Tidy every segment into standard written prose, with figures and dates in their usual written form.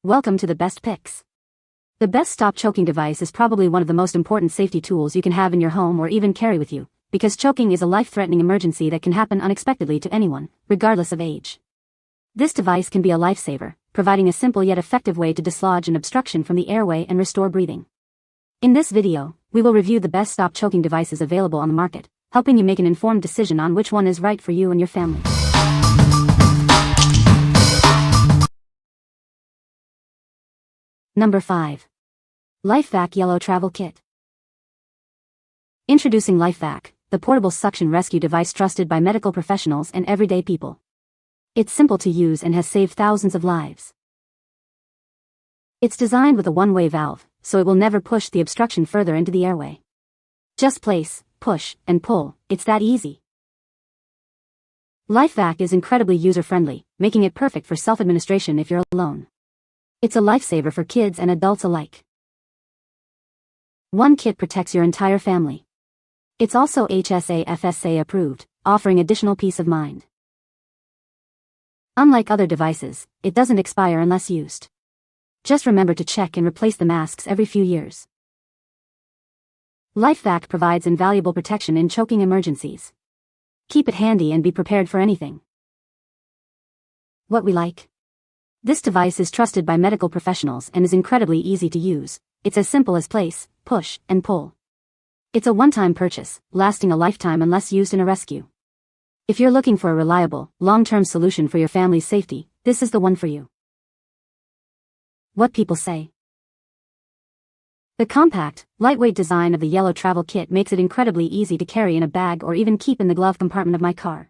Welcome to the best picks. The best stop choking device is probably one of the most important safety tools you can have in your home or even carry with you, because choking is a life-threatening emergency that can happen unexpectedly to anyone, regardless of age. This device can be a lifesaver, providing a simple yet effective way to dislodge an obstruction from the airway and restore breathing. In this video, we will review the best stop choking devices available on the market, helping you make an informed decision on which one is right for you and your family. Number 5. LifeVac Yellow Travel Kit. Introducing LifeVac, the portable suction rescue device trusted by medical professionals and everyday people. It's simple to use and has saved thousands of lives. It's designed with a one-way valve, so it will never push the obstruction further into the airway. Just place, push, and pull, it's that easy. LifeVac is incredibly user-friendly, making it perfect for self-administration if you're alone. It's a lifesaver for kids and adults alike. One kit protects your entire family. It's also HSA/FSA approved, offering additional peace of mind. Unlike other devices, it doesn't expire unless used. Just remember to check and replace the masks every few years. LifeVac provides invaluable protection in choking emergencies. Keep it handy and be prepared for anything. What we like. This device is trusted by medical professionals and is incredibly easy to use. It's as simple as place, push, and pull. It's a one-time purchase, lasting a lifetime unless used in a rescue. If you're looking for a reliable, long-term solution for your family's safety, this is the one for you. What people say. The compact, lightweight design of the yellow travel kit makes it incredibly easy to carry in a bag or even keep in the glove compartment of my car.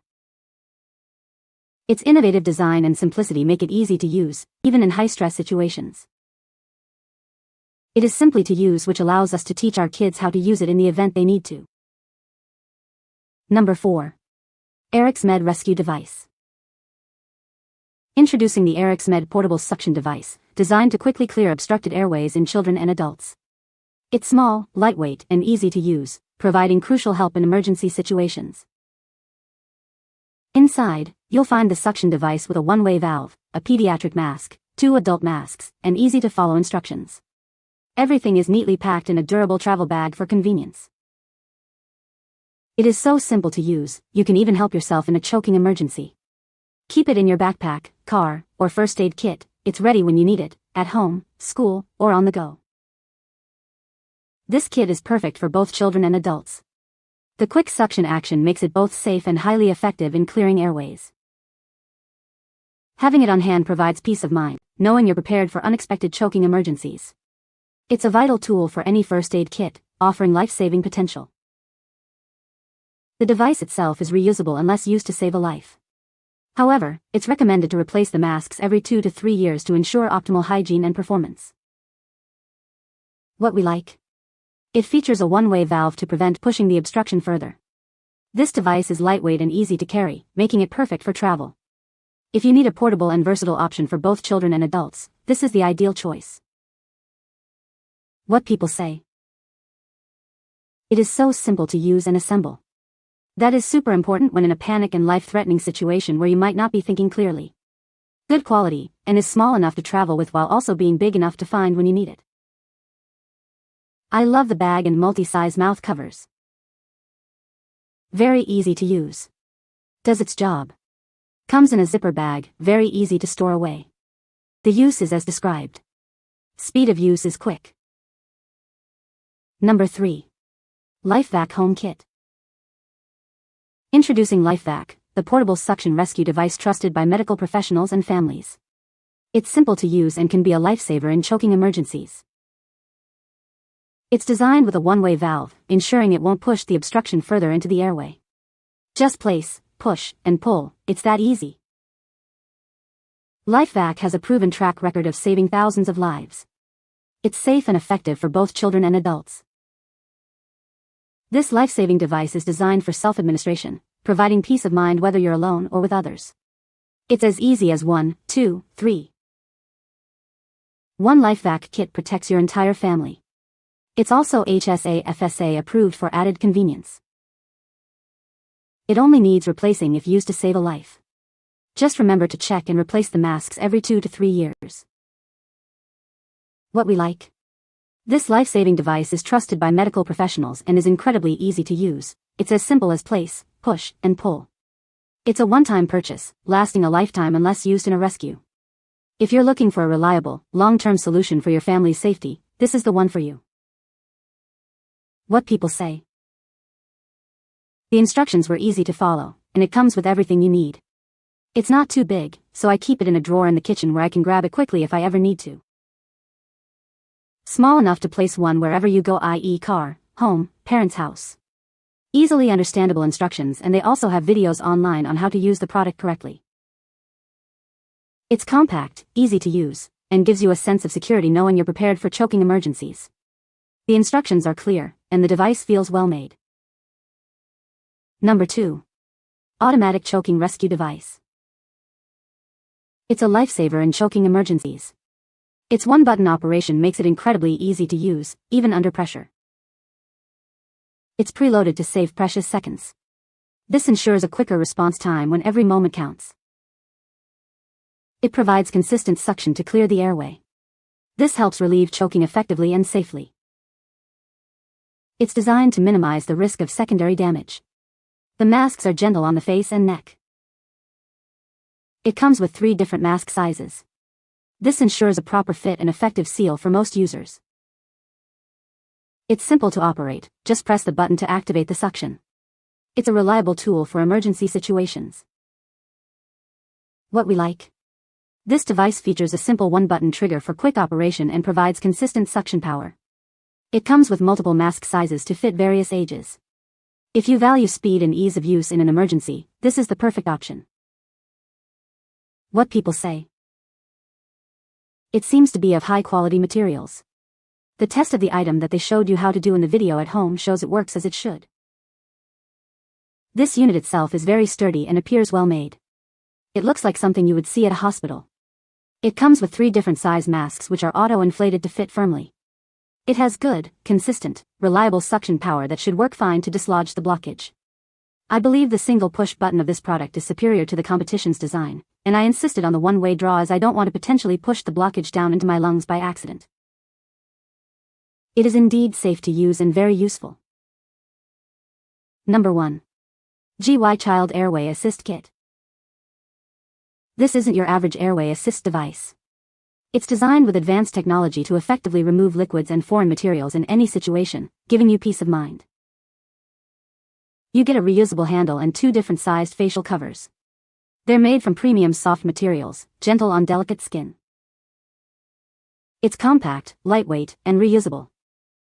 Its innovative design and simplicity make it easy to use, even in high-stress situations. It is simply to use, which allows us to teach our kids how to use it in the event they need to. Number 4. ArixMed Rescue Device. Introducing the ArixMed Portable Suction Device, designed to quickly clear obstructed airways in children and adults. It's small, lightweight, and easy to use, providing crucial help in emergency situations. Inside, you'll find the suction device with a one-way valve, a pediatric mask, 2 adult masks, and easy-to-follow instructions. Everything is neatly packed in a durable travel bag for convenience. It is so simple to use, you can even help yourself in a choking emergency. Keep it in your backpack, car, or first aid kit. It's ready when you need it, at home, school, or on the go. This kit is perfect for both children and adults. The quick suction action makes it both safe and highly effective in clearing airways. Having it on hand provides peace of mind, knowing you're prepared for unexpected choking emergencies. It's a vital tool for any first aid kit, offering life-saving potential. The device itself is reusable unless used to save a life. However, it's recommended to replace the masks every 2 to 3 years to ensure optimal hygiene and performance. What we like. It features a one-way valve to prevent pushing the obstruction further. This device is lightweight and easy to carry, making it perfect for travel. If you need a portable and versatile option for both children and adults, this is the ideal choice. What people say. It is so simple to use and assemble. That is super important when in a panic and life-threatening situation where you might not be thinking clearly. Good quality, and is small enough to travel with while also being big enough to find when you need it. I love the bag and multi-size mouth covers. Very easy to use. Does its job. Comes in a zipper bag, very easy to store away. The use is as described. Speed of use is quick. Number 3. LifeVac Home Kit. Introducing LifeVac, the portable suction rescue device trusted by medical professionals and families. It's simple to use and can be a lifesaver in choking emergencies. It's designed with a one-way valve, ensuring it won't push the obstruction further into the airway. Just place, push, and pull, it's that easy. LifeVac has a proven track record of saving thousands of lives. It's safe and effective for both children and adults. This life-saving device is designed for self-administration, providing peace of mind whether you're alone or with others. It's as easy as 1, 2, 3. One LifeVac kit protects your entire family. It's also HSA/FSA approved for added convenience. It only needs replacing if used to save a life. Just remember to check and replace the masks every 2 to 3 years. What we like. This life-saving device is trusted by medical professionals and is incredibly easy to use. It's as simple as place, push, and pull. It's a one-time purchase, lasting a lifetime unless used in a rescue. If you're looking for a reliable, long-term solution for your family's safety, this is the one for you. What people say. The instructions were easy to follow, and it comes with everything you need. It's not too big, so I keep it in a drawer in the kitchen where I can grab it quickly if I ever need to. Small enough to place one wherever you go, i.e. car, home, parents' house. Easily understandable instructions, and they also have videos online on how to use the product correctly. It's compact, easy to use, and gives you a sense of security knowing you're prepared for choking emergencies. The instructions are clear, and the device feels well made. Number 2. Automatic Choking Rescue Device. It's a lifesaver in choking emergencies. Its one-button operation makes it incredibly easy to use, even under pressure. It's preloaded to save precious seconds. This ensures a quicker response time when every moment counts. It provides consistent suction to clear the airway. This helps relieve choking effectively and safely. It's designed to minimize the risk of secondary damage. The masks are gentle on the face and neck. It comes with 3 different mask sizes. This ensures a proper fit and effective seal for most users. It's simple to operate, just press the button to activate the suction. It's a reliable tool for emergency situations. What we like. This device features a simple one-button trigger for quick operation and provides consistent suction power. It comes with multiple mask sizes to fit various ages. If you value speed and ease of use in an emergency, this is the perfect option. What people say. It seems to be of high-quality materials. The test of the item that they showed you how to do in the video at home shows it works as it should. This unit itself is very sturdy and appears well made. It looks like something you would see at a hospital. It comes with 3 different size masks which are auto-inflated to fit firmly. It has good, consistent, reliable suction power that should work fine to dislodge the blockage. I believe the single push button of this product is superior to the competition's design, and I insisted on the one-way draw as I don't want to potentially push the blockage down into my lungs by accident. It is indeed safe to use and very useful. Number 1. GY Child Airway Assist Kit. This isn't your average airway assist device. It's designed with advanced technology to effectively remove liquids and foreign materials in any situation, giving you peace of mind. You get a reusable handle and 2 different sized facial covers. They're made from premium soft materials, gentle on delicate skin. It's compact, lightweight, and reusable.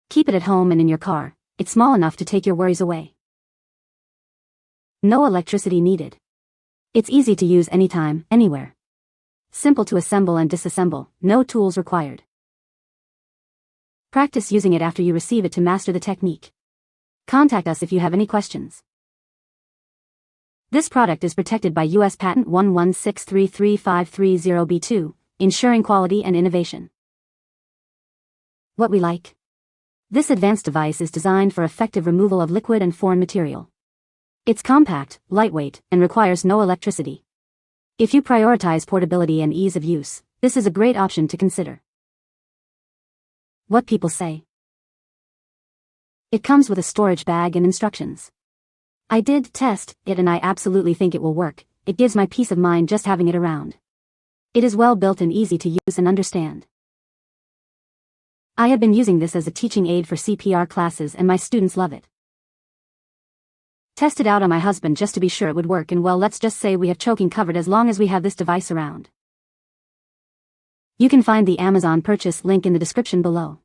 Keep it at home and in your car. It's small enough to take your worries away. No electricity needed. It's easy to use anytime, anywhere. Simple to assemble and disassemble, no tools required. Practice using it after you receive it to master the technique. Contact us if you have any questions. This product is protected by U.S. Patent 116335530B2, ensuring quality and innovation. What we like. This advanced device is designed for effective removal of liquid and foreign material. It's compact, lightweight, and requires no electricity. If you prioritize portability and ease of use, this is a great option to consider. What people say. It comes with a storage bag and instructions. I did test it and I absolutely think it will work. It gives my peace of mind just having it around. It is well built and easy to use and understand. I have been using this as a teaching aid for CPR classes and my students love it. Tested out on my husband just to be sure it would work, and well, let's just say we have choking covered as long as we have this device around. You can find the Amazon purchase link in the description below.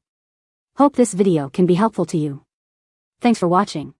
Hope this video can be helpful to you. Thanks for watching.